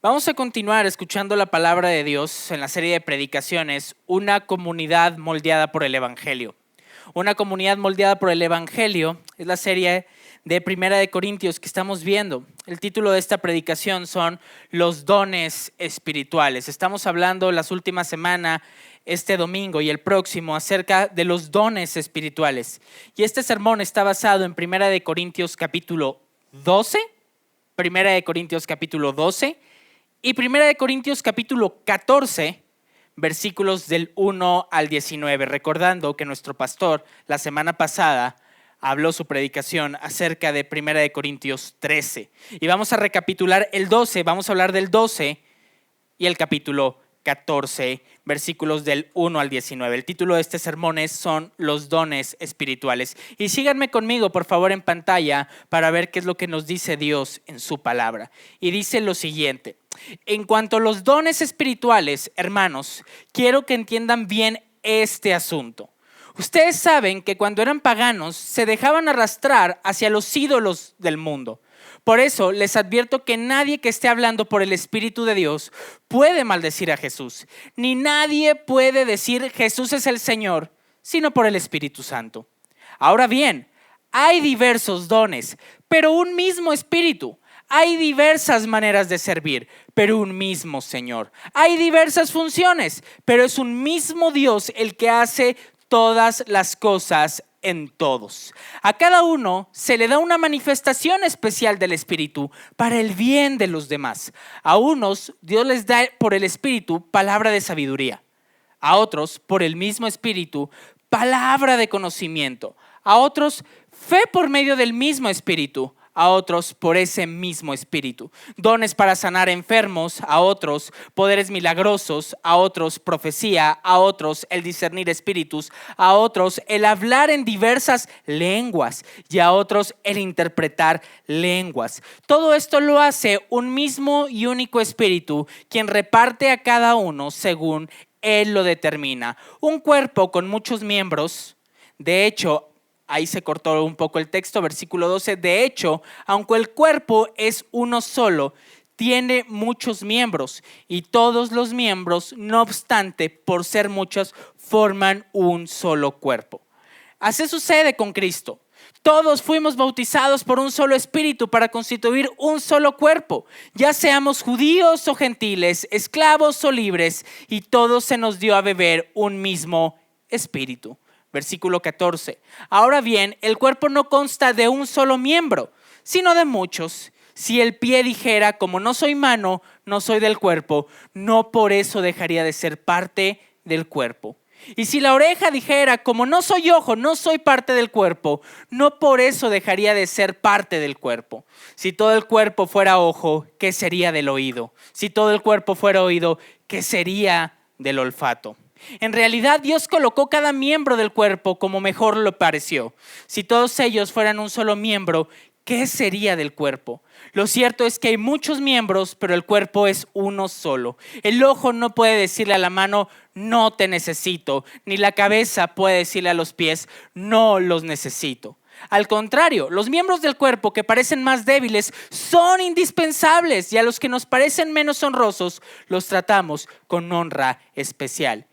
Vamos a continuar escuchando la palabra de Dios en la serie de predicaciones, una comunidad moldeada por el Evangelio. Una comunidad moldeada por el Evangelio es la serie de Primera de Corintios que estamos viendo. El título de esta predicación son los dones espirituales. Estamos hablando las últimas semanas, este domingo y el próximo, acerca de los dones espirituales. Y este sermón está basado en Primera de Corintios capítulo 12, Primera de Corintios capítulo 12 y Primera de Corintios capítulo 14, versículos del 1 al 19. Recordando que nuestro pastor la semana pasada habló su predicación acerca de Primera de Corintios 13. Y vamos a recapitular el 12, vamos a hablar del 12 y el capítulo 14, versículos del 1 al 19. El título de este sermón son los dones espirituales. Y síganme conmigo, por favor, en pantalla para ver qué es lo que nos dice Dios en su palabra. Y dice lo siguiente: en cuanto a los dones espirituales, hermanos, quiero que entiendan bien este asunto. Ustedes saben que cuando eran paganos se dejaban arrastrar hacia los ídolos del mundo. Por eso les advierto que nadie que esté hablando por el Espíritu de Dios puede maldecir a Jesús, ni nadie puede decir Jesús es el Señor, sino por el Espíritu Santo. Ahora bien, hay diversos dones, pero un mismo Espíritu. Hay diversas maneras de servir, pero un mismo Señor. Hay diversas funciones, pero es un mismo Dios el que hace todas las cosas en todos. A cada uno se le da una manifestación especial del Espíritu para el bien de los demás. A unos Dios les da por el Espíritu palabra de sabiduría. A otros, por el mismo Espíritu, palabra de conocimiento. A otros, fe por medio del mismo Espíritu. A otros por ese mismo Espíritu. Dones para sanar enfermos, a otros poderes milagrosos, a otros profecía, a otros el discernir espíritus, a otros el hablar en diversas lenguas y a otros el interpretar lenguas. Todo esto lo hace un mismo y único Espíritu, quien reparte a cada uno según Él lo determina. Un cuerpo con muchos miembros, de hecho, ahí se cortó un poco el texto, versículo 12. De hecho, aunque el cuerpo es uno solo, tiene muchos miembros y todos los miembros, no obstante, por ser muchos, forman un solo cuerpo. Así sucede con Cristo. Todos fuimos bautizados por un solo espíritu para constituir un solo cuerpo, ya seamos judíos o gentiles, esclavos o libres, y todos se nos dio a beber un mismo espíritu. Versículo 14. Ahora bien, el cuerpo no consta de un solo miembro, sino de muchos. Si el pie dijera, como no soy mano, no soy del cuerpo, no por eso dejaría de ser parte del cuerpo. Y si la oreja dijera, como no soy ojo, no soy parte del cuerpo, no por eso dejaría de ser parte del cuerpo. Si todo el cuerpo fuera ojo, ¿qué sería del oído? Si todo el cuerpo fuera oído, ¿qué sería del olfato? En realidad, Dios colocó cada miembro del cuerpo como mejor le pareció. Si todos ellos fueran un solo miembro, ¿qué sería del cuerpo? Lo cierto es que hay muchos miembros, pero el cuerpo es uno solo. El ojo no puede decirle a la mano, no te necesito, ni la cabeza puede decirle a los pies, no los necesito. Al contrario, los miembros del cuerpo que parecen más débiles son indispensables y a los que nos parecen menos honrosos los tratamos con honra especial.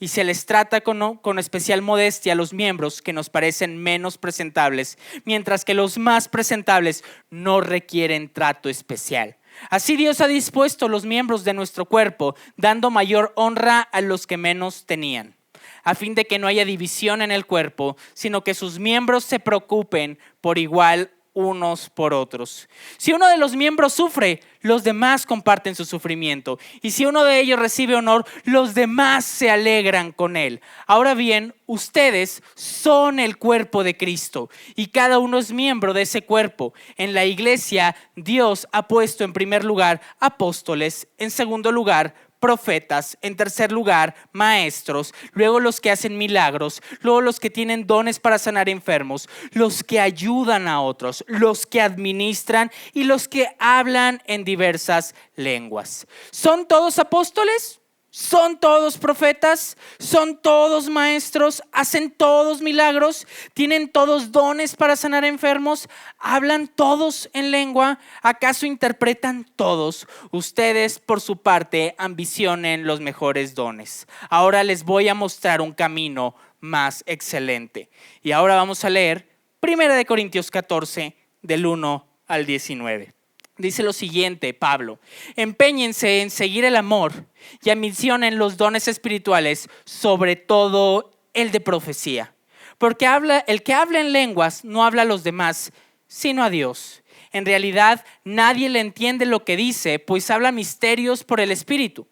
Y se les trata con especial modestia a los miembros que nos parecen menos presentables, mientras que los más presentables no requieren trato especial. Así Dios ha dispuesto los miembros de nuestro cuerpo, dando mayor honra a los que menos tenían, a fin de que no haya división en el cuerpo, sino que sus miembros se preocupen por igual unos por otros. Si uno de los miembros sufre, los demás comparten su sufrimiento. Y si uno de ellos recibe honor, los demás se alegran con él. Ahora bien, ustedes son el cuerpo de Cristo y cada uno es miembro de ese cuerpo. En la iglesia, Dios ha puesto en primer lugar apóstoles, en segundo lugar profetas, en tercer lugar maestros, luego los que hacen milagros, luego los que tienen dones para sanar enfermos, los que ayudan a otros, los que administran y los que hablan en diversas lenguas. ¿Son todos apóstoles? ¿Son todos profetas? ¿Son todos maestros? ¿Hacen todos milagros? ¿Tienen todos dones para sanar enfermos? ¿Hablan todos en lengua? ¿Acaso interpretan todos? Ustedes, por su parte, ambicionen los mejores dones. Ahora les voy a mostrar un camino más excelente. Y ahora vamos a leer 1 Corintios 14, del 1 al 19. Dice lo siguiente, Pablo: empeñense en seguir el amor y ambicionen los dones espirituales, sobre todo el de profecía. Porque el que habla en lenguas no habla a los demás, sino a Dios. En realidad, nadie le entiende lo que dice, pues habla misterios por el Espíritu.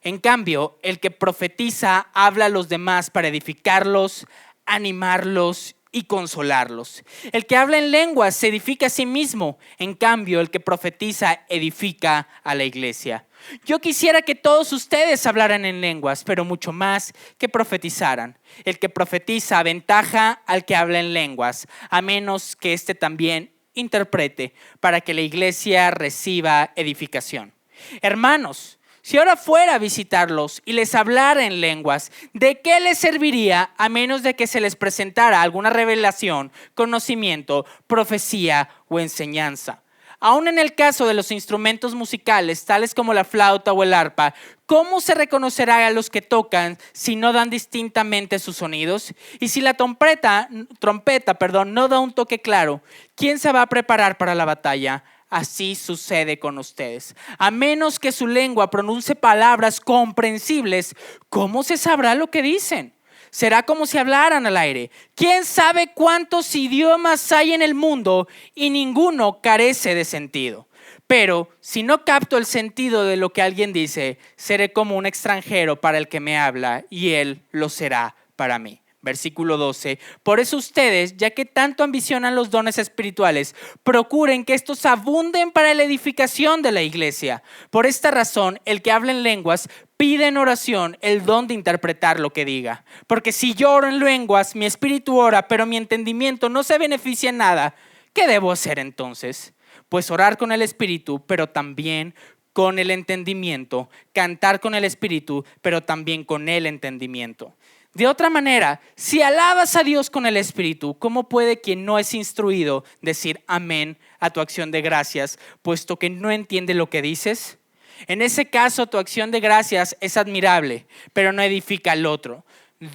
En cambio, el que profetiza habla a los demás para edificarlos, animarlos y consolarlos. El que habla en lenguas se edifica a sí mismo. En cambio, el que profetiza edifica a la iglesia. Yo quisiera que todos ustedes hablaran en lenguas, pero mucho más que profetizaran. El que profetiza aventaja al que habla en lenguas, a menos que éste también interprete, para que la iglesia reciba edificación. Hermanos, si ahora fuera a visitarlos y les hablara en lenguas, ¿de qué les serviría a menos de que se les presentara alguna revelación, conocimiento, profecía o enseñanza? Aún en el caso de los instrumentos musicales, tales como la flauta o el arpa, ¿cómo se reconocerá a los que tocan si no dan distintamente sus sonidos? Y si la trompeta, no da un toque claro, ¿quién se va a preparar para la batalla? Así sucede con ustedes. A menos que su lengua pronuncie palabras comprensibles, ¿cómo se sabrá lo que dicen? Será como si hablaran al aire. ¿Quién sabe cuántos idiomas hay en el mundo y ninguno carece de sentido? Pero si no capto el sentido de lo que alguien dice, seré como un extranjero para el que me habla y él lo será para mí. Versículo 12. Por eso ustedes, ya que tanto ambicionan los dones espirituales, procuren que estos abunden para la edificación de la iglesia. Por esta razón, el que habla en lenguas pide en oración el don de interpretar lo que diga. Porque si yo oro en lenguas, mi espíritu ora, pero mi entendimiento no se beneficia en nada. ¿Qué debo hacer entonces? Pues orar con el espíritu, pero también con el entendimiento. Cantar con el espíritu, pero también con el entendimiento. De otra manera, si alabas a Dios con el Espíritu, ¿cómo puede quien no es instruido decir amén a tu acción de gracias, puesto que no entiende lo que dices? En ese caso, tu acción de gracias es admirable, pero no edifica al otro.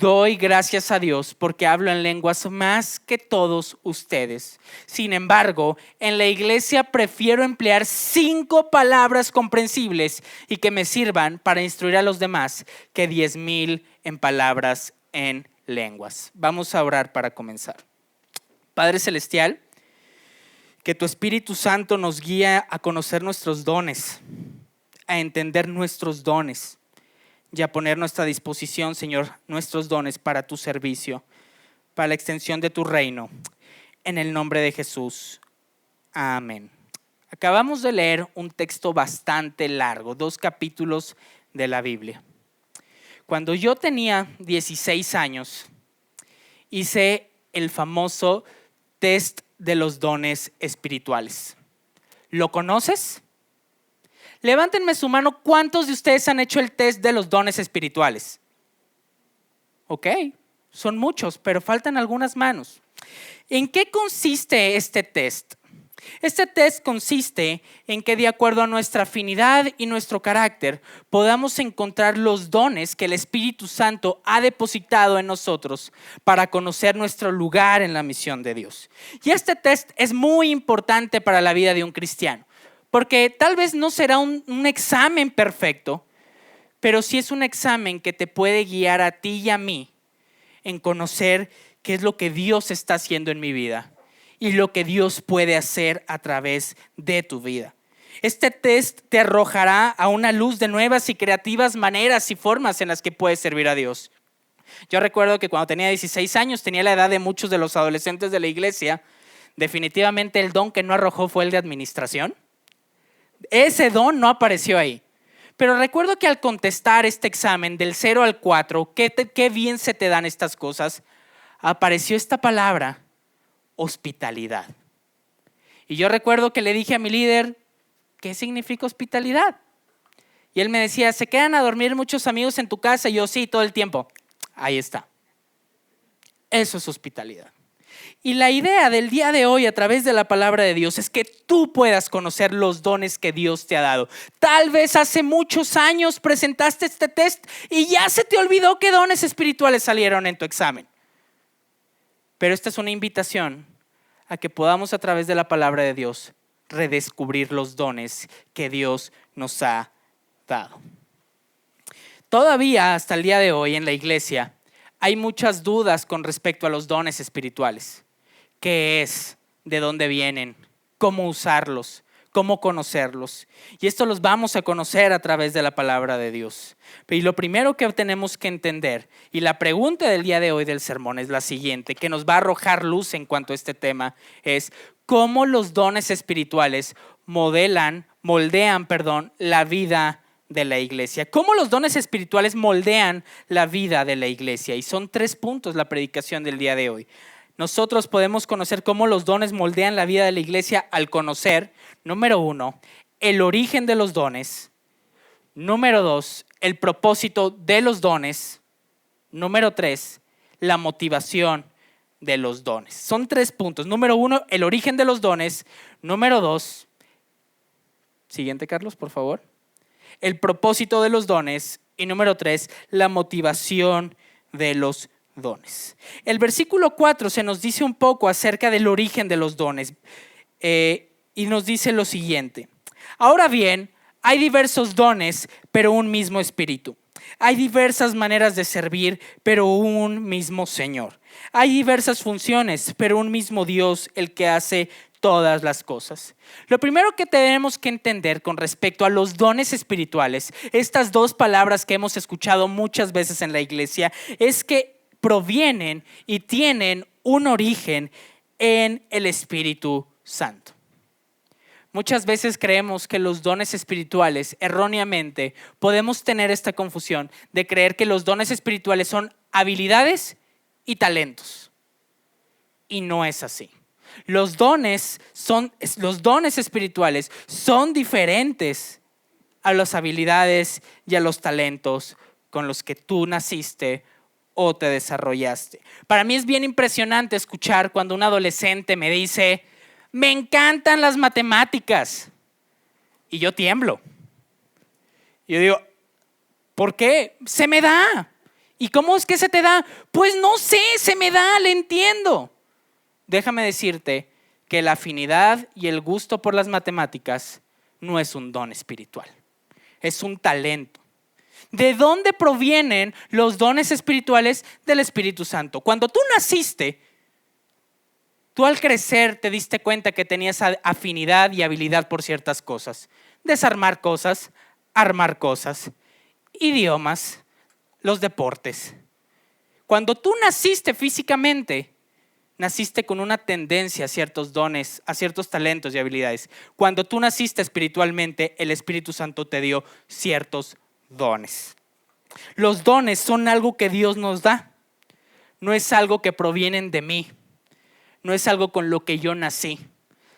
Doy gracias a Dios porque hablo en lenguas más que todos ustedes. Sin embargo, en la iglesia prefiero emplear 5 palabras comprensibles y que me sirvan para instruir a los demás que 10,000 en palabras en lenguas. Vamos a orar para comenzar. Padre Celestial, que tu Espíritu Santo nos guíe a conocer nuestros dones, a entender nuestros dones y a poner a nuestra disposición, Señor, nuestros dones para tu servicio, para la extensión de tu reino. En el nombre de Jesús. Amén. Acabamos de leer un texto bastante largo, 2 capítulos de la Biblia. Cuando yo tenía 16 años, hice el famoso test de los dones espirituales. ¿Lo conoces? Levántenme su mano, ¿cuántos de ustedes han hecho el test de los dones espirituales? Ok, son muchos, pero faltan algunas manos. ¿En qué consiste este test? Este test consiste en que de acuerdo a nuestra afinidad y nuestro carácter podamos encontrar los dones que el Espíritu Santo ha depositado en nosotros para conocer nuestro lugar en la misión de Dios. Y este test es muy importante para la vida de un cristiano, porque tal vez no será un examen perfecto, pero sí es un examen que te puede guiar a ti y a mí en conocer qué es lo que Dios está haciendo en mi vida y lo que Dios puede hacer a través de tu vida. Este test te arrojará a una luz de nuevas y creativas maneras y formas en las que puedes servir a Dios. Yo recuerdo que cuando tenía 16 años, tenía la edad de muchos de los adolescentes de la iglesia. Definitivamente el don que no arrojó fue el de administración. Ese don no apareció ahí. Pero recuerdo que al contestar este examen del 0 al 4, qué bien se te dan estas cosas, apareció esta palabra, hospitalidad. Y yo recuerdo que le dije a mi líder, ¿qué significa hospitalidad? Y él me decía, ¿se quedan a dormir muchos amigos en tu casa? Y yo, sí, todo el tiempo. Ahí está. Eso es hospitalidad. Y la idea del día de hoy a través de la palabra de Dios es que tú puedas conocer los dones que Dios te ha dado. Tal vez hace muchos años presentaste este test y ya se te olvidó qué dones espirituales salieron en tu examen. Pero esta es una invitación a que podamos a través de la palabra de Dios redescubrir los dones que Dios nos ha dado. Todavía hasta el día de hoy en la iglesia hay muchas dudas con respecto a los dones espirituales. ¿Qué es? ¿De dónde vienen? ¿Cómo usarlos? ¿Cómo conocerlos? Y esto los vamos a conocer a través de la palabra de Dios. Y lo primero que tenemos que entender, y la pregunta del día de hoy del sermón es la siguiente, que nos va a arrojar luz en cuanto a este tema, es cómo los dones espirituales moldean la vida de la iglesia. ¿Cómo los dones espirituales moldean la vida de la iglesia? Y son 3 puntos la predicación del día de hoy. Nosotros podemos conocer cómo los dones moldean la vida de la iglesia al conocer, número 1, el origen de los dones. Número 2, el propósito de los dones. Número 3, la motivación de los dones. Son 3 puntos. Número 1, el origen de los dones. Número 2, siguiente Carlos, por favor. El propósito de los dones. Y número 3, la motivación de los dones. El versículo 4 se nos dice un poco acerca del origen de los dones y nos dice lo siguiente. Ahora bien, hay diversos dones, pero un mismo espíritu. Hay diversas maneras de servir, pero un mismo Señor. Hay diversas funciones, pero un mismo Dios, el que hace todas las cosas. Lo primero que tenemos que entender con respecto a los dones espirituales, estas 2 palabras que hemos escuchado muchas veces en la iglesia, es que provienen y tienen un origen en el Espíritu Santo. Muchas veces creemos que los dones espirituales, erróneamente, podemos tener esta confusión de creer que los dones espirituales son habilidades y talentos. Y no es así. Los dones espirituales son diferentes a las habilidades y a los talentos con los que tú naciste o te desarrollaste. Para mí es bien impresionante escuchar cuando un adolescente me dice, me encantan las matemáticas. Y yo tiemblo. Yo digo, ¿por qué? Se me da. ¿Y cómo es que se te da? Pues no sé, se me da, le entiendo. Déjame decirte que la afinidad y el gusto por las matemáticas no es un don espiritual, es un talento. ¿De dónde provienen los dones espirituales? Del Espíritu Santo. Cuando tú naciste, tú al crecer te diste cuenta que tenías afinidad y habilidad por ciertas cosas. Desarmar cosas, armar cosas, idiomas, los deportes. Cuando tú naciste físicamente, naciste con una tendencia a ciertos dones, a ciertos talentos y habilidades. Cuando tú naciste espiritualmente, el Espíritu Santo te dio ciertos dones. Los dones son algo que Dios nos da. No es algo que provienen de mí. No es algo con lo que yo nací,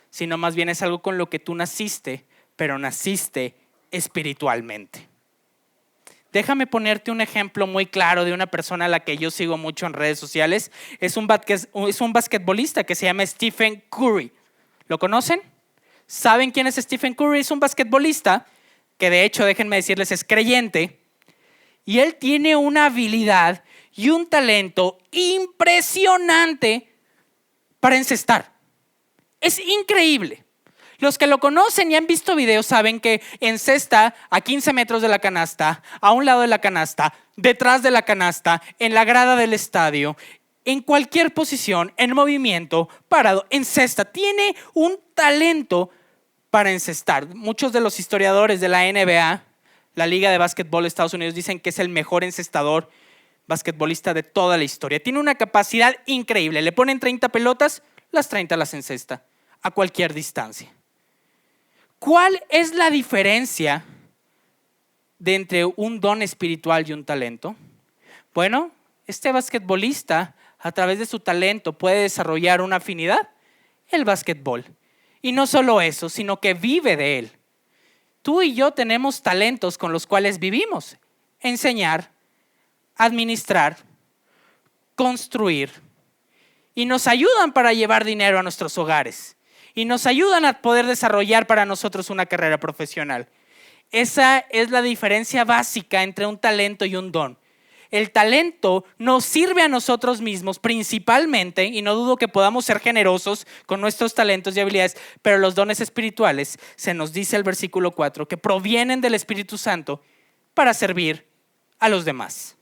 sino más bien es algo con lo que tú naciste, pero naciste espiritualmente. Déjame ponerte un ejemplo muy claro de una persona a la que yo sigo mucho en redes sociales. Es un basquetbolista que se llama Stephen Curry. ¿Lo conocen? ¿Saben quién es Stephen Curry? Es un basquetbolista que de hecho, déjenme decirles, es creyente. Y él tiene una habilidad y un talento impresionante para encestar. Es increíble. Los que lo conocen y han visto videos saben que encesta a 15 metros de la canasta, a un lado de la canasta, detrás de la canasta, en la grada del estadio, en cualquier posición, en movimiento, parado, encesta. Tiene un talento para encestar. Muchos de los historiadores de la NBA, la Liga de Básquetbol de Estados Unidos, dicen que es el mejor encestador basquetbolista de toda la historia. Tiene una capacidad increíble. Le ponen 30 pelotas, las 30 las encesta a cualquier distancia. ¿Cuál es la diferencia entre un don espiritual y un talento? Bueno, este basquetbolista a través de su talento puede desarrollar una afinidad, el basquetbol. Y no solo eso, sino que vive de él. Tú y yo tenemos talentos con los cuales vivimos. Enseñar, administrar, construir. Y nos ayudan para llevar dinero a nuestros hogares. Y nos ayudan a poder desarrollar para nosotros una carrera profesional. Esa es la diferencia básica entre un talento y un don. El talento nos sirve a nosotros mismos principalmente, y no dudo que podamos ser generosos con nuestros talentos y habilidades, pero los dones espirituales, se nos dice el versículo 4, que provienen del Espíritu Santo para servir a los demás.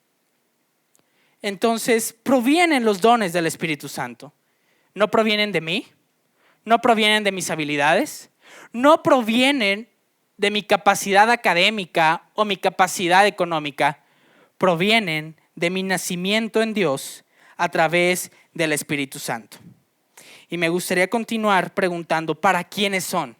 Entonces, provienen los dones del Espíritu Santo. No provienen de mí, no provienen de mis habilidades, no provienen de mi capacidad académica o mi capacidad económica, provienen de mi nacimiento en Dios a través del Espíritu Santo. Y me gustaría continuar preguntando, ¿para quiénes son?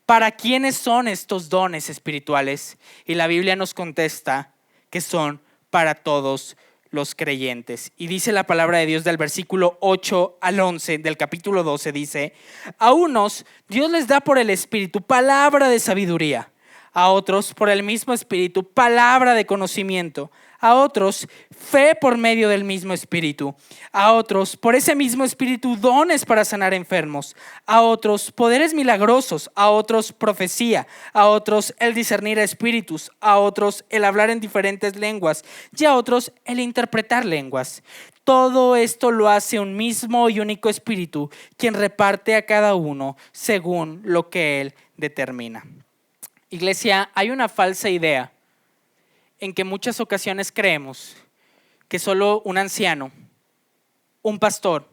¿Para quiénes son estos dones espirituales? Y la Biblia nos contesta que son para todos los creyentes. Y dice la palabra de Dios del versículo 8 al 11 del capítulo 12, dice: a unos Dios les da por el Espíritu palabra de sabiduría, a otros por el mismo Espíritu palabra de conocimiento, a otros fe por medio del mismo Espíritu, a otros por ese mismo Espíritu dones para sanar enfermos, a otros poderes milagrosos, a otros profecía, a otros el discernir espíritus, a otros el hablar en diferentes lenguas y a otros el interpretar lenguas. Todo esto lo hace un mismo y único Espíritu, quien reparte a cada uno según lo que Él determina. Iglesia, hay una falsa idea en que muchas ocasiones creemos que solo un anciano, un pastor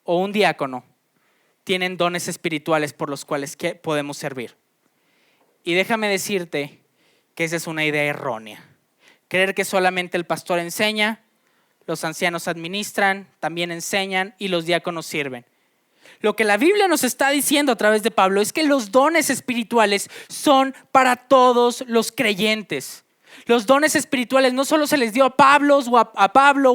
o un diácono tienen dones espirituales por los cuales podemos servir. Y déjame decirte que esa es una idea errónea. Creer que solamente el pastor enseña, los ancianos administran, también enseñan y los diáconos sirven. Lo que la Biblia nos está diciendo a través de Pablo es que los dones espirituales son para todos los creyentes. Los dones espirituales no solo se les dio a Pablo o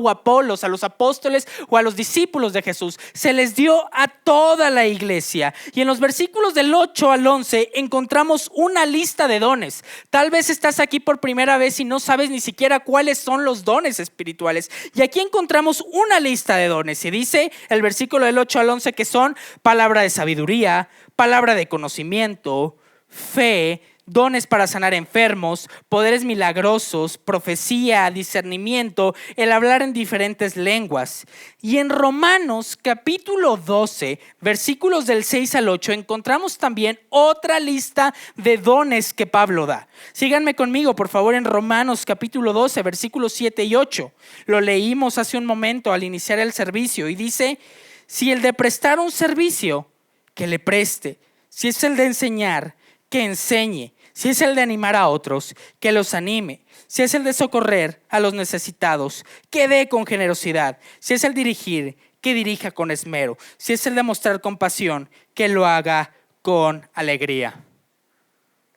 a Apolos, a los apóstoles o a los discípulos de Jesús, se les dio a toda la iglesia. Y en los versículos del 8 al 11 encontramos una lista de dones. Tal vez estás aquí por primera vez y no sabes ni siquiera cuáles son los dones espirituales. Y aquí encontramos una lista de dones. Y dice el versículo del 8 al 11 que son palabra de sabiduría, palabra de conocimiento, fe, dones para sanar enfermos, poderes milagrosos, profecía, discernimiento, el hablar en diferentes lenguas. Y en Romanos capítulo 12, versículos del 6 al 8, encontramos también otra lista de dones que Pablo da. Síganme conmigo, por favor, en Romanos capítulo 12, versículos 7 y 8. Lo leímos hace un momento al iniciar el servicio y dice: si el de prestar un servicio, que le preste. Si es el de enseñar, que enseñe. Si es el de animar a otros, que los anime. Si es el de socorrer a los necesitados, que dé con generosidad. Si es el dirigir, que dirija con esmero. Si es el de mostrar compasión, que lo haga con alegría.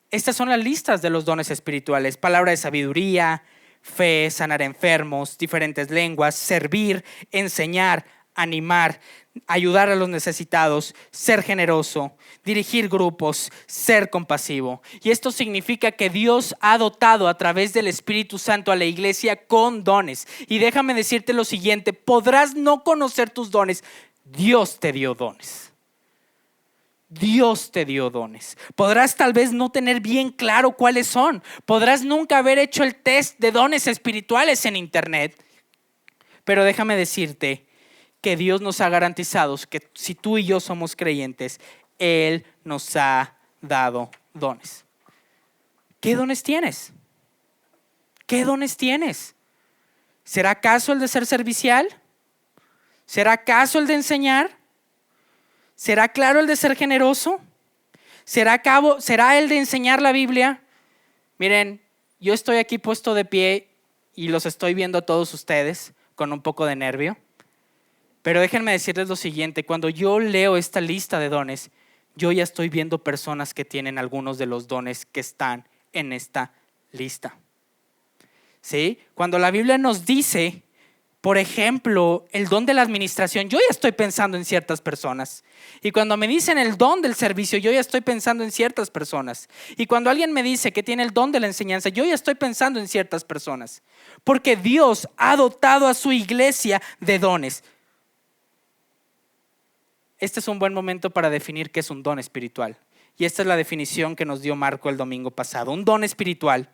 Estas son las listas de los dones espirituales: palabra de sabiduría, fe, sanar enfermos, diferentes lenguas, servir, enseñar, animar, ayudar a los necesitados, ser generoso, dirigir grupos, ser compasivo. Y esto significa que Dios ha dotado a través del Espíritu Santo a la iglesia con dones. Y déjame decirte lo siguiente: podrás no conocer tus dones, Dios te dio dones. Dios te dio dones. Podrás tal vez no tener bien claro cuáles son. Podrás nunca haber hecho el test de dones espirituales en internet. Pero déjame decirte que Dios nos ha garantizado que si tú y yo somos creyentes, Él nos ha dado dones. ¿Qué dones tienes? ¿Qué dones tienes? ¿Será acaso el de ser servicial? ¿Será acaso el de enseñar? ¿Será claro el de ser generoso? ¿Será el de enseñar la Biblia? Miren, yo estoy aquí puesto de pie y los estoy viendo a todos ustedes con un poco de nervio. Pero déjenme decirles lo siguiente: cuando yo leo esta lista de dones, yo ya estoy viendo personas que tienen algunos de los dones que están en esta lista. ¿Sí? Cuando la Biblia nos dice Por ejemplo, el don de la administración, yo ya estoy pensando en ciertas personas. Y cuando me dicen el don del servicio, yo ya estoy pensando en ciertas personas. Y cuando alguien me dice que tiene el don de la enseñanza, yo ya estoy pensando en ciertas personas. Porque Dios ha dotado a su iglesia de dones. Este es un buen momento para definir qué es un don espiritual. Y esta es la definición que nos dio Marco el domingo pasado. Un don espiritual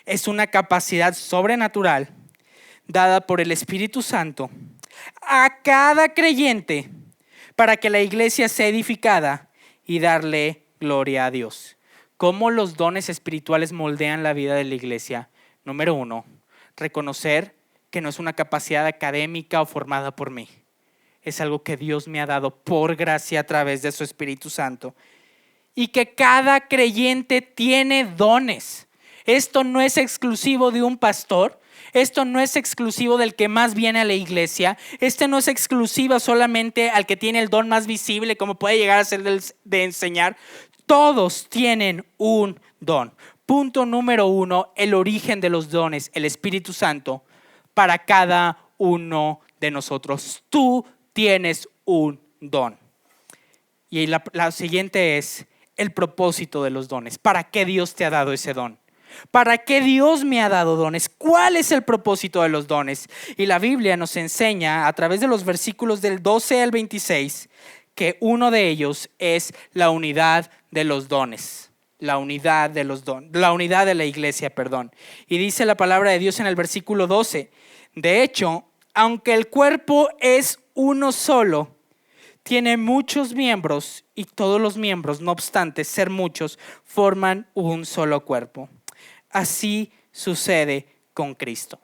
es una capacidad sobrenatural dada por el Espíritu Santo a cada creyente para que la iglesia sea edificada y darle gloria a Dios. ¿Cómo los dones espirituales moldean la vida de la iglesia? Número 1, reconocer que no es una capacidad académica o formada por mí. Es algo que Dios me ha dado por gracia a través de su Espíritu Santo. Y que cada creyente tiene dones. Esto no es exclusivo de un pastor. Esto no es exclusivo del que más viene a la iglesia. Este no es exclusivo solamente al que tiene el don más visible, como puede llegar a ser de enseñar. Todos tienen un don. Punto número 1, el origen de los dones, el Espíritu Santo, para cada uno de nosotros. Tú tienes un don. Y la siguiente es el propósito de los dones. ¿Para qué Dios te ha dado ese don? ¿Para qué Dios me ha dado dones? ¿Cuál es el propósito de los dones? Y la Biblia nos enseña a través de los versículos del 12 al 26 que uno de ellos es la unidad de los dones. La unidad de los dones, la unidad de la iglesia, perdón. Y dice la palabra de Dios en el versículo 12. De hecho, aunque el cuerpo es uno solo, tiene muchos miembros y todos los miembros, no obstante ser muchos, forman un solo cuerpo. Así sucede con Cristo.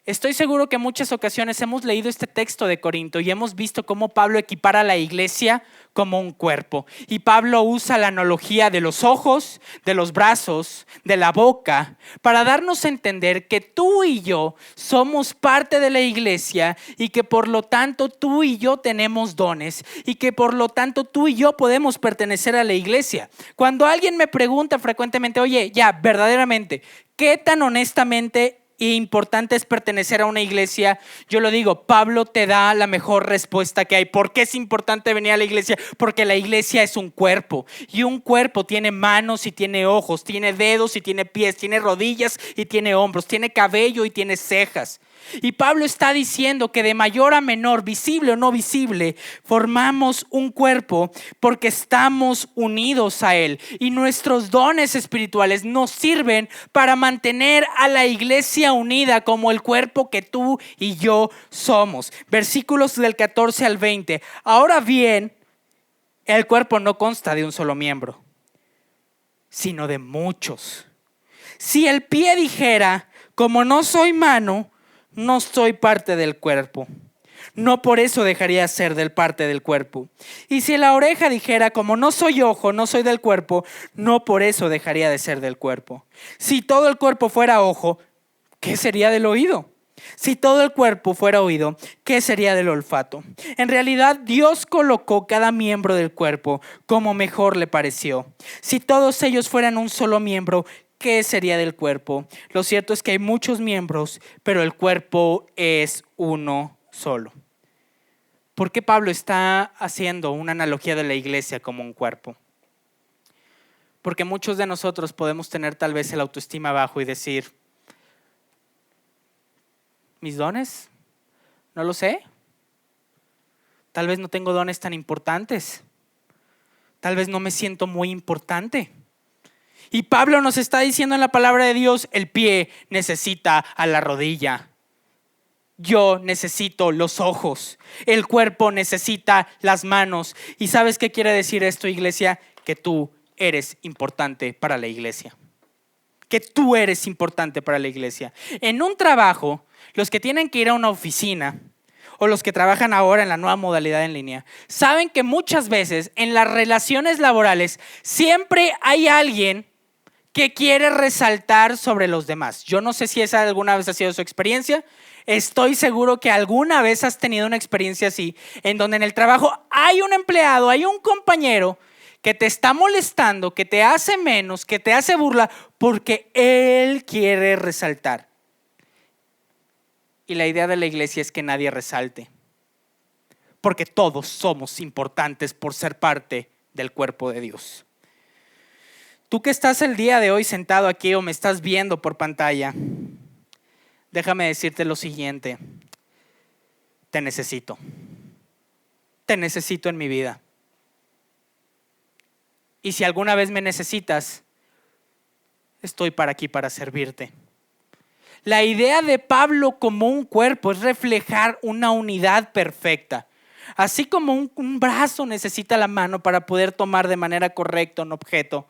Estoy seguro que en muchas ocasiones hemos leído este texto de Corinto y hemos visto cómo Pablo equipara a la iglesia como un cuerpo. Y Pablo usa la analogía de los ojos, de los brazos, de la boca, para darnos a entender que tú y yo somos parte de la iglesia y que por lo tanto tú y yo tenemos dones y que por lo tanto tú y yo podemos pertenecer a la iglesia. Cuando alguien me pregunta frecuentemente, oye, ya, verdaderamente, ¿qué tan honestamente y importante es pertenecer a una iglesia? Yo lo digo, Pablo te da la mejor respuesta que hay. ¿Por qué es importante venir a la iglesia? Porque la iglesia es un cuerpo y un cuerpo tiene manos y tiene ojos, tiene dedos y tiene pies, tiene rodillas y tiene hombros, tiene cabello y tiene cejas. Y Pablo está diciendo que de mayor a menor, visible o no visible, formamos un cuerpo porque estamos unidos a él. Y nuestros dones espirituales nos sirven para mantener a la iglesia unida como el cuerpo que tú y yo somos. Versículos del 14 al 20. Ahora bien, el cuerpo no consta de un solo miembro, sino de muchos. Si el pie dijera, como no soy mano, no soy parte del cuerpo, no por eso dejaría de ser del parte del cuerpo. Y si la oreja dijera, como no soy ojo, no soy del cuerpo, no por eso dejaría de ser del cuerpo. Si todo el cuerpo fuera ojo, ¿qué sería del oído? Si todo el cuerpo fuera oído, ¿qué sería del olfato? En realidad, Dios colocó cada miembro del cuerpo como mejor le pareció. Si todos ellos fueran un solo miembro, ¿qué sería del cuerpo? Lo cierto es que hay muchos miembros, pero el cuerpo es uno solo. ¿Por qué Pablo está haciendo una analogía de la iglesia como un cuerpo? Porque muchos de nosotros podemos tener tal vez el autoestima bajo y decir, ¿mis dones? No lo sé. Tal vez no tengo dones tan importantes. Tal vez no me siento muy importante. Y Pablo nos está diciendo en la palabra de Dios, el pie necesita a la rodilla. Yo necesito los ojos. El cuerpo necesita las manos. ¿Y sabes qué quiere decir esto, iglesia? Que tú eres importante para la iglesia. Que tú eres importante para la iglesia. En un trabajo, los que tienen que ir a una oficina o los que trabajan ahora en la nueva modalidad en línea, saben que muchas veces en las relaciones laborales siempre hay alguien que quiere resaltar sobre los demás. Yo no sé si esa alguna vez ha sido su experiencia. Estoy seguro que alguna vez has tenido una experiencia así, en donde en el trabajo hay un empleado, hay un compañero que te está molestando, que te hace menos, que te hace burla, porque él quiere resaltar. Y la idea de la iglesia es que nadie resalte, porque todos somos importantes por ser parte del cuerpo de Dios. Tú que estás el día de hoy sentado aquí o me estás viendo por pantalla, déjame decirte lo siguiente: te necesito. Te necesito en mi vida. Y si alguna vez me necesitas, estoy aquí para servirte. La idea de Pablo como un cuerpo es reflejar una unidad perfecta. Así como un brazo necesita la mano para poder tomar de manera correcta un objeto,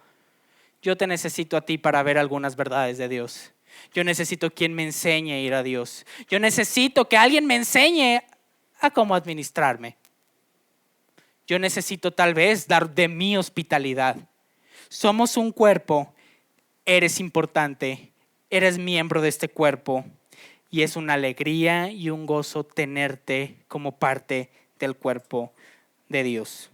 yo te necesito a ti para ver algunas verdades de Dios. Yo necesito quien me enseñe a ir a Dios. Yo necesito que alguien me enseñe a cómo administrarme. Yo necesito tal vez dar de mi hospitalidad. Somos un cuerpo, eres importante, eres miembro de este cuerpo y es una alegría y un gozo tenerte como parte del cuerpo de Dios.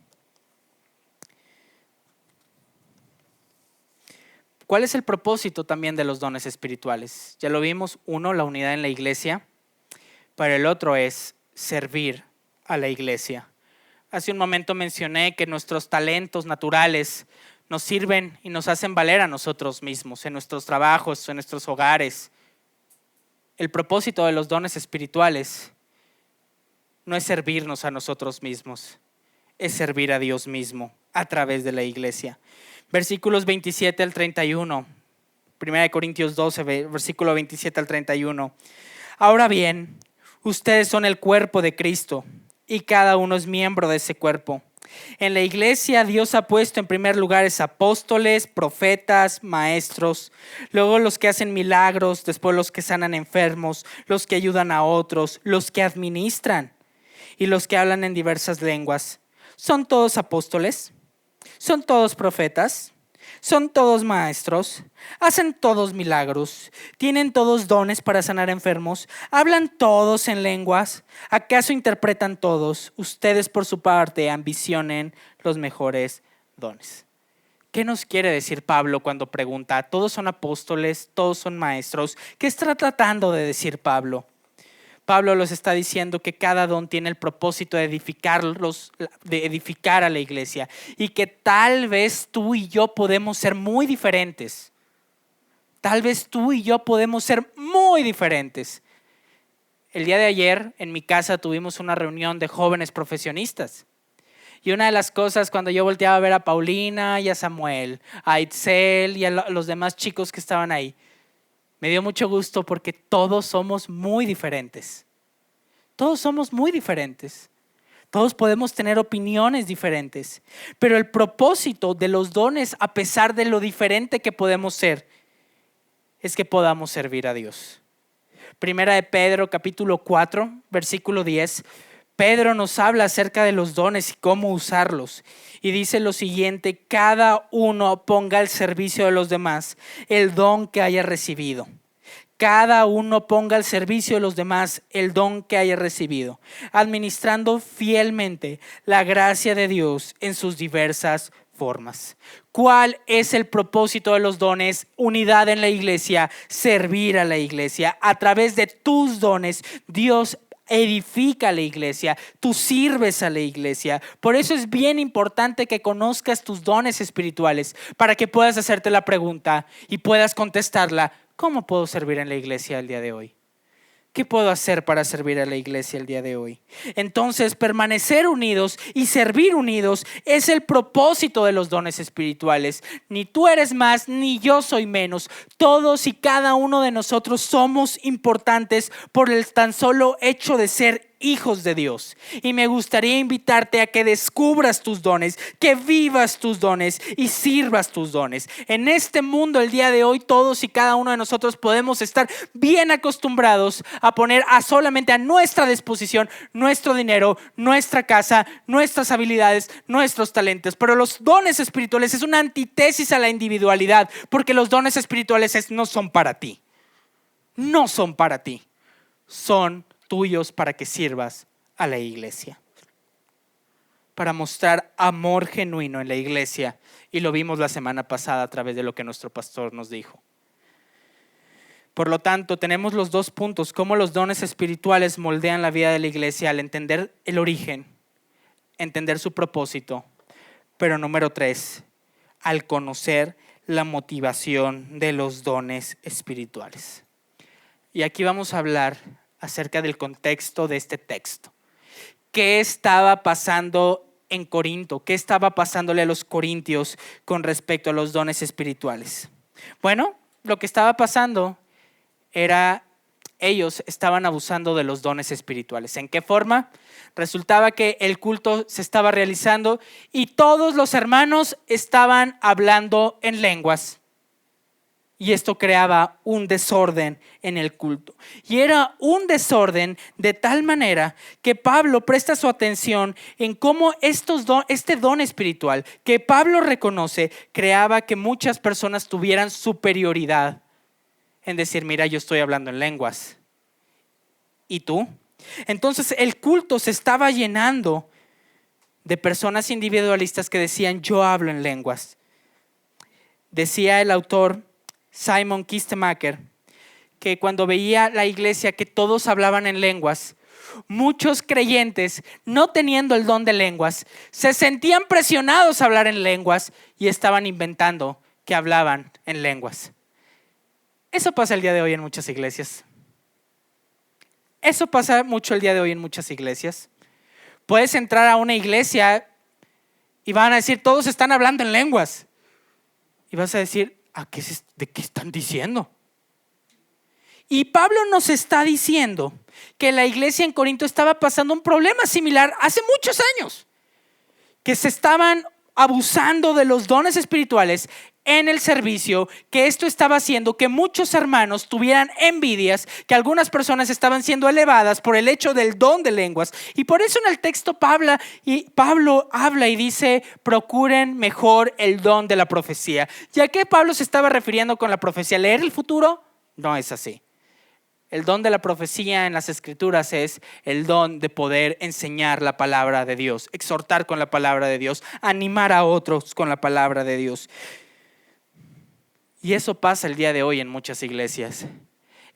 ¿Cuál es el propósito también de los dones espirituales? Ya lo vimos, uno, la unidad en la iglesia, pero el otro es servir a la iglesia. Hace un momento mencioné que nuestros talentos naturales nos sirven y nos hacen valer a nosotros mismos, en nuestros trabajos, en nuestros hogares. El propósito de los dones espirituales no es servirnos a nosotros mismos, es servir a Dios mismo a través de la iglesia. Versículos 27 al 31, 1 Corintios 12, versículo 27 al 31. Ahora bien, ustedes son el cuerpo de Cristo y cada uno es miembro de ese cuerpo. En la iglesia Dios ha puesto en primer lugar apóstoles, profetas, maestros, luego los que hacen milagros, después los que sanan enfermos, los que ayudan a otros, los que administran y los que hablan en diversas lenguas. ¿Son todos apóstoles? ¿Son todos profetas? ¿Son todos maestros? ¿Hacen todos milagros? ¿Tienen todos dones para sanar enfermos? ¿Hablan todos en lenguas? ¿Acaso interpretan todos? Ustedes por su parte ambicionen los mejores dones. ¿Qué nos quiere decir Pablo cuando pregunta, ¿todos son apóstoles? ¿Todos son maestros? ¿Qué está tratando de decir Pablo? Pablo los está diciendo que cada don tiene el propósito de edificar a la iglesia y que tal vez tú y yo podemos ser muy diferentes. Tal vez tú y yo podemos ser muy diferentes. El día de ayer en mi casa tuvimos una reunión de jóvenes profesionistas. Y una de las cosas cuando yo volteaba a ver a Paulina y a Samuel, a Itzel y a los demás chicos que estaban ahí, me dio mucho gusto porque todos somos muy diferentes. Todos somos muy diferentes. Todos podemos tener opiniones diferentes. Pero el propósito de los dones, a pesar de lo diferente que podemos ser, es que podamos servir a Dios. Primera de Pedro, capítulo 4, versículo 10. Pedro nos habla acerca de los dones y cómo usarlos. Y dice lo siguiente: cada uno ponga al servicio de los demás el don que haya recibido. Cada uno ponga al servicio de los demás el don que haya recibido, administrando fielmente la gracia de Dios en sus diversas formas. ¿Cuál es el propósito de los dones? Unidad en la iglesia, servir a la iglesia. A través de tus dones, Dios edifica a la iglesia, tú sirves a la iglesia. Por eso es bien importante que conozcas tus dones espirituales para que puedas hacerte la pregunta y puedas contestarla: ¿cómo puedo servir en la iglesia el día de hoy? ¿Qué puedo hacer para servir a la iglesia el día de hoy? Entonces, permanecer unidos y servir unidos es el propósito de los dones espirituales. Ni tú eres más, ni yo soy menos. Todos y cada uno de nosotros somos importantes por el tan solo hecho de ser hijos de Dios. Y me gustaría invitarte a que descubras tus dones, que vivas tus dones y sirvas tus dones. En este mundo el día de hoy todos y cada uno de nosotros podemos estar bien acostumbrados a poner solamente a nuestra disposición nuestro dinero, nuestra casa, nuestras habilidades, nuestros talentos. Pero los dones espirituales es una antítesis a la individualidad, porque los dones espirituales no son para ti. No son para ti. Son tuyos para que sirvas a la iglesia, para mostrar amor genuino en la iglesia, y lo vimos la semana pasada a través de lo que nuestro pastor nos dijo. Por lo tanto, tenemos los dos puntos, cómo los dones espirituales moldean la vida de la iglesia al entender el origen, entender su propósito. Pero número 3, al conocer la motivación de los dones espirituales. Y aquí vamos a hablar acerca del contexto de este texto. ¿Qué estaba pasando en Corinto? ¿Qué estaba pasándole a los corintios con respecto a los dones espirituales? Bueno, lo que estaba pasando era, ellos estaban abusando de los dones espirituales. ¿En qué forma? Resultaba que el culto se estaba realizando y todos los hermanos estaban hablando en lenguas. Y esto creaba un desorden en el culto. Y era un desorden de tal manera que Pablo presta su atención en cómo este don espiritual que Pablo reconoce creaba que muchas personas tuvieran superioridad en decir, mira, yo estoy hablando en lenguas. ¿Y tú? Entonces el culto se estaba llenando de personas individualistas que decían, yo hablo en lenguas. Decía el autor Simon Kistemaker que cuando veía la iglesia que todos hablaban en lenguas, muchos creyentes, no teniendo el don de lenguas, se sentían presionados a hablar en lenguas y estaban inventando que hablaban en lenguas. Eso pasa el día de hoy en muchas iglesias. Eso pasa mucho el día de hoy en muchas iglesias. Puedes entrar a una iglesia y van a decir, todos están hablando en lenguas. Y vas a decir, ¿de qué están diciendo? Y Pablo nos está diciendo que la iglesia en Corinto estaba pasando un problema similar hace muchos años. Que se estaban abusando de los dones espirituales en el servicio, que esto estaba haciendo que muchos hermanos tuvieran envidias, que algunas personas estaban siendo elevadas por el hecho del don de lenguas. Y por eso en el texto Pablo habla y dice, procuren mejor el don de la profecía. ¿Y a qué Pablo se estaba refiriendo con la profecía? ¿Leer el futuro? No es así. El don de la profecía en las escrituras es el don de poder enseñar la palabra de Dios, exhortar con la palabra de Dios, animar a otros con la palabra de Dios. Y eso pasa el día de hoy en muchas iglesias.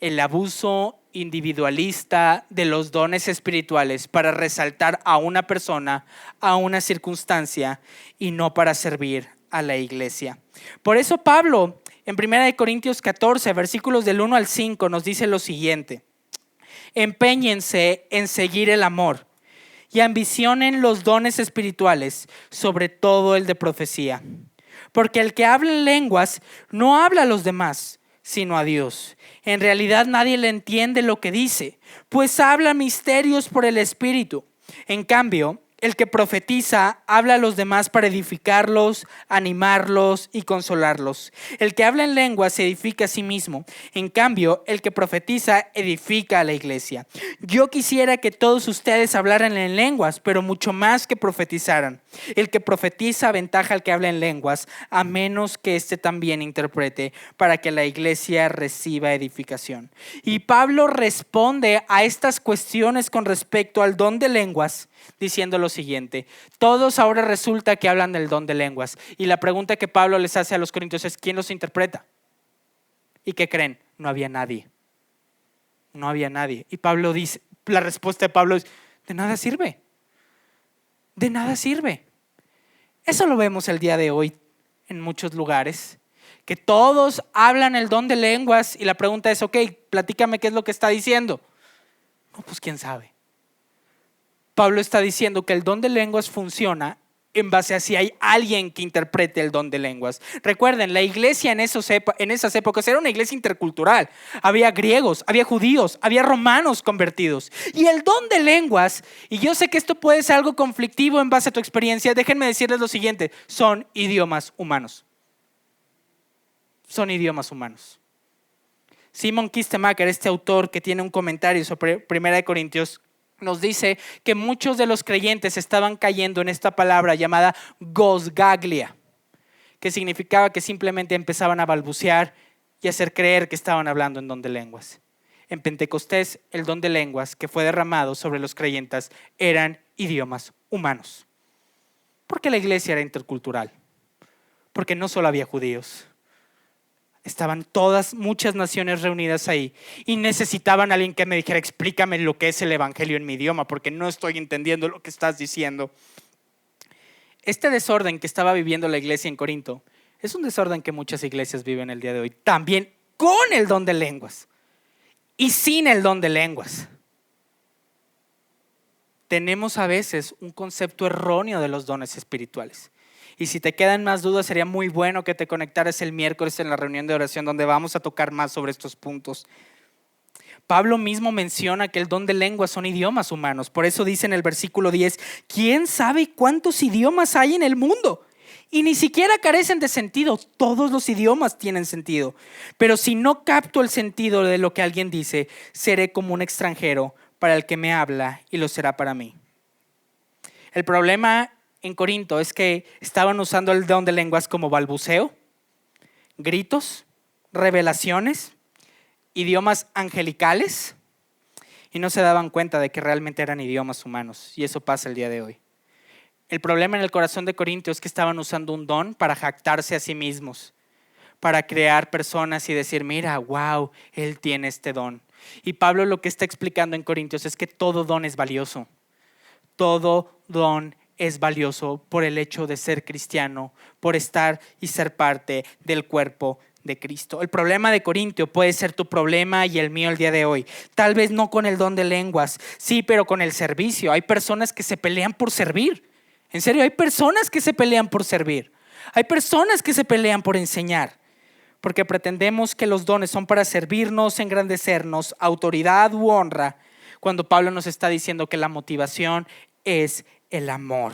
El abuso individualista de los dones espirituales para resaltar a una persona, a una circunstancia y no para servir a la iglesia. Por eso Pablo en 1 Corintios 14, versículos del 1 al 5 nos dice lo siguiente: empeñense en seguir el amor y ambicionen los dones espirituales, sobre todo el de profecía. Porque el que habla en lenguas no habla a los demás, sino a Dios. En realidad nadie le entiende lo que dice, pues habla misterios por el Espíritu. En cambio, el que profetiza habla a los demás para edificarlos, animarlos y consolarlos. El que habla en lenguas se edifica a sí mismo. En cambio, el que profetiza edifica a la iglesia. Yo quisiera que todos ustedes hablaran en lenguas, pero mucho más que profetizaran. El que profetiza aventaja al que habla en lenguas, a menos que éste también interprete, para que la iglesia reciba edificación. Y Pablo responde a estas cuestiones con respecto al don de lenguas, diciendo lo siguiente: todos ahora resulta que hablan del don de lenguas. Y la pregunta que Pablo les hace a los corintios es: ¿quién los interpreta? ¿Y qué creen? No había nadie. No había nadie. Y Pablo dice, la respuesta de Pablo es: de nada sirve. De nada sirve. Eso lo vemos el día de hoy en muchos lugares, que todos hablan el don de lenguas y la pregunta es: ok, platícame qué es lo que está diciendo. No, pues quién sabe. Pablo está diciendo que el don de lenguas funciona en base a si hay alguien que interprete el don de lenguas. Recuerden, la iglesia en esas épocas era una iglesia intercultural. Había griegos, había judíos, había romanos convertidos. Y el don de lenguas, y yo sé que esto puede ser algo conflictivo en base a tu experiencia, déjenme decirles lo siguiente: son idiomas humanos. Son idiomas humanos. Simon Kistemaker, este autor que tiene un comentario sobre 1 Corintios, nos dice que muchos de los creyentes estaban cayendo en esta palabra llamada gosgaglia, que significaba que simplemente empezaban a balbucear y hacer creer que estaban hablando en don de lenguas. En Pentecostés, el don de lenguas que fue derramado sobre los creyentes eran idiomas humanos, porque la iglesia era intercultural, porque no solo había judíos, Estaban muchas naciones reunidas ahí y necesitaban a alguien que me dijera, explícame lo que es el evangelio en mi idioma, porque no estoy entendiendo lo que estás diciendo. Este desorden que estaba viviendo la iglesia en Corinto es un desorden que muchas iglesias viven el día de hoy, también con el don de lenguas y sin el don de lenguas. Tenemos a veces un concepto erróneo de los dones espirituales. Y si te quedan más dudas, sería muy bueno que te conectaras el miércoles en la reunión de oración donde vamos a tocar más sobre estos puntos. Pablo mismo menciona que el don de lenguas son idiomas humanos. Por eso dice en el versículo 10, ¿quién sabe cuántos idiomas hay en el mundo? Y ni siquiera carecen de sentido. Todos los idiomas tienen sentido. Pero si no capto el sentido de lo que alguien dice, seré como un extranjero para el que me habla y lo será para mí. El problema en Corinto es que estaban usando el don de lenguas como balbuceo, gritos, revelaciones, idiomas angelicales, y no se daban cuenta de que realmente eran idiomas humanos, y eso pasa el día de hoy. El problema en el corazón de Corinto es que estaban usando un don para jactarse a sí mismos, para crear personas y decir, mira, wow, él tiene este don. Y Pablo lo que está explicando en Corintios es que todo don es valioso. Todo don es valioso por el hecho de ser cristiano, por estar y ser parte del cuerpo de Cristo. El problema de Corintio puede ser tu problema y el mío el día de hoy. Tal vez no con el don de lenguas, sí, pero con el servicio. Hay personas que se pelean por servir. En serio, hay personas que se pelean por servir. Hay personas que se pelean por enseñar. Porque pretendemos que los dones son para servirnos, engrandecernos, autoridad u honra, cuando Pablo nos está diciendo que la motivación es el amor.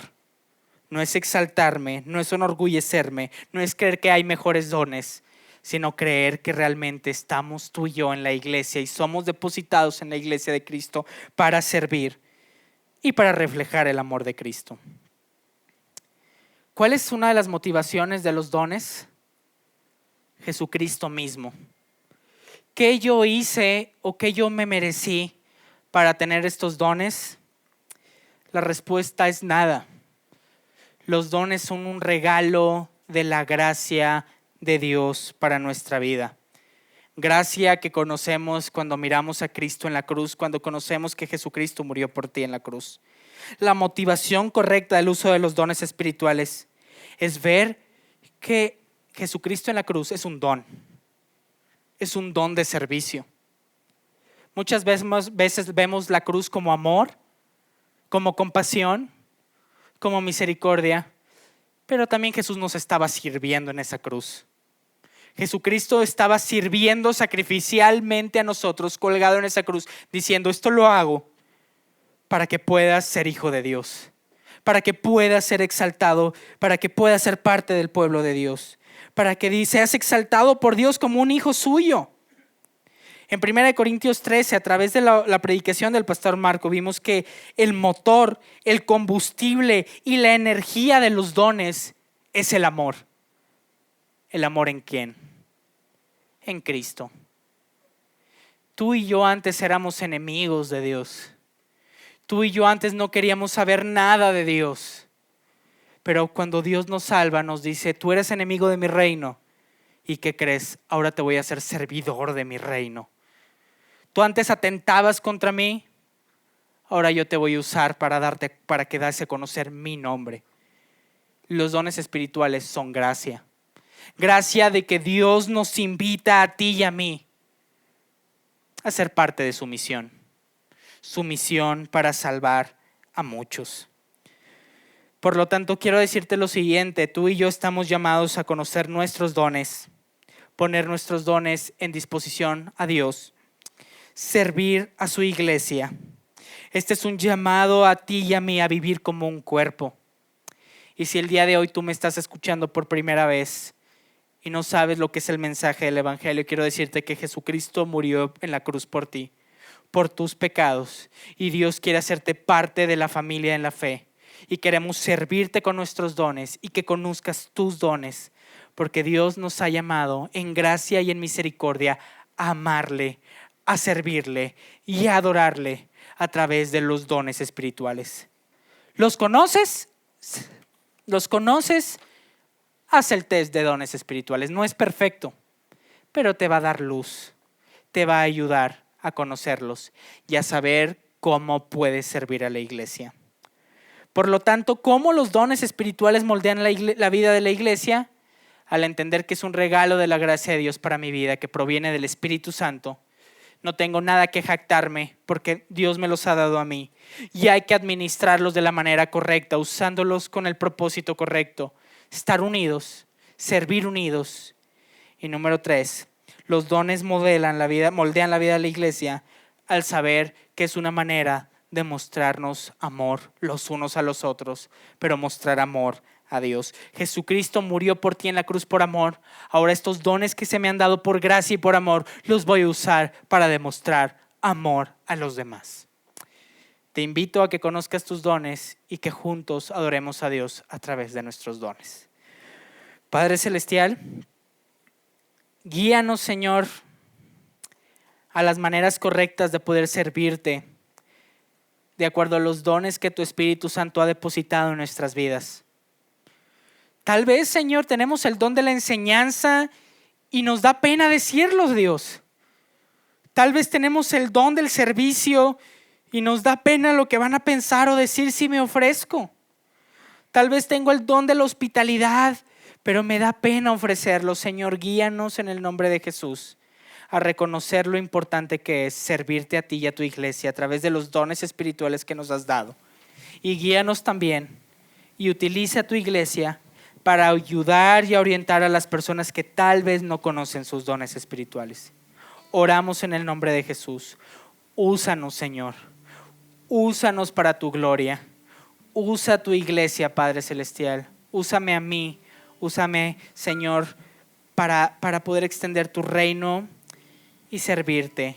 No es exaltarme, no es enorgullecerme, no es creer que hay mejores dones, sino creer que realmente estamos tú y yo en la iglesia y somos depositados en la iglesia de Cristo para servir y para reflejar el amor de Cristo. ¿Cuál es una de las motivaciones de los dones? Jesucristo mismo. ¿Qué yo hice o qué yo me merecí para tener estos dones? La respuesta es nada. Los dones son un regalo de la gracia de Dios para nuestra vida. Gracia que conocemos cuando miramos a Cristo en la cruz, cuando conocemos que Jesucristo murió por ti en la cruz. La motivación correcta del uso de los dones espirituales es ver que Jesucristo en la cruz es un don de servicio. Muchas veces vemos la cruz como amor, como compasión, como misericordia, pero también Jesús nos estaba sirviendo en esa cruz. Jesucristo estaba sirviendo sacrificialmente a nosotros, colgado en esa cruz, diciendo, esto lo hago para que puedas ser hijo de Dios, para que puedas ser exaltado, para que puedas ser parte del pueblo de Dios, para que seas exaltado por Dios como un hijo suyo. En 1 Corintios 13, a través de la predicación del pastor Marco, vimos que el motor, el combustible y la energía de los dones es el amor. ¿El amor en quién? En Cristo. Tú y yo antes éramos enemigos de Dios. Tú y yo antes no queríamos saber nada de Dios. Pero cuando Dios nos salva, nos dice, tú eres enemigo de mi reino. ¿Y qué crees? Ahora te voy a hacer servidor de mi reino. Tú antes atentabas contra mí. Ahora yo te voy a usar para que das a conocer mi nombre. Los dones espirituales son gracia. Gracia de que Dios nos invita a ti y a mí a ser parte de su misión. Su misión para salvar a muchos. Por lo tanto, quiero decirte lo siguiente, tú y yo estamos llamados a conocer nuestros dones, poner nuestros dones en disposición a Dios, servir a su iglesia. Este es un llamado a ti y a mí a vivir como un cuerpo. Y si el día de hoy tú me estás escuchando por primera vez y no sabes lo que es el mensaje del evangelio, quiero decirte que Jesucristo murió en la cruz por ti, por tus pecados, y Dios quiere hacerte parte de la familia en la fe. Y queremos servirte con nuestros dones y que conozcas tus dones, porque Dios nos ha llamado en gracia y en misericordia a amarle, a servirle y a adorarle a través de los dones espirituales. ¿Los conoces? ¿Los conoces? Haz el test de dones espirituales. No es perfecto, pero te va a dar luz, te va a ayudar a conocerlos y a saber cómo puedes servir a la iglesia. Por lo tanto, ¿cómo los dones espirituales moldean la vida de la iglesia? Al entender que es un regalo de la gracia de Dios para mi vida, que proviene del Espíritu Santo. No tengo nada que jactarme porque Dios me los ha dado a mí. Y hay que administrarlos de la manera correcta, usándolos con el propósito correcto. Estar unidos, servir unidos. Y número 3, los dones moldean la vida de la iglesia al saber que es una manera de mostrarnos amor los unos a los otros, pero mostrar amor a Dios. Jesucristo murió por ti en la cruz por amor. Ahora estos dones que se me han dado por gracia y por amor, los voy a usar para demostrar amor a los demás. Te invito a que conozcas tus dones y que juntos adoremos a Dios a través de nuestros dones. Padre Celestial, guíanos, Señor, a las maneras correctas de poder servirte, de acuerdo a los dones que tu Espíritu Santo ha depositado en nuestras vidas. Tal vez, Señor, tenemos el don de la enseñanza y nos da pena decirlo, Dios. Tal vez tenemos el don del servicio y nos da pena lo que van a pensar o decir si me ofrezco. Tal vez tengo el don de la hospitalidad, pero me da pena ofrecerlo. Señor, guíanos en el nombre de Jesús a reconocer lo importante que es servirte a ti y a tu iglesia a través de los dones espirituales que nos has dado. Y guíanos también y utiliza a tu iglesia para ayudar y orientar a las personas que tal vez no conocen sus dones espirituales. Oramos en el nombre de Jesús. Úsanos, Señor. Úsanos para tu gloria. Usa tu iglesia, Padre Celestial. Úsame a mí. Úsame, Señor, para poder extender tu reino y servirte.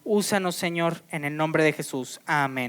Úsanos, Señor, en el nombre de Jesús. Amén.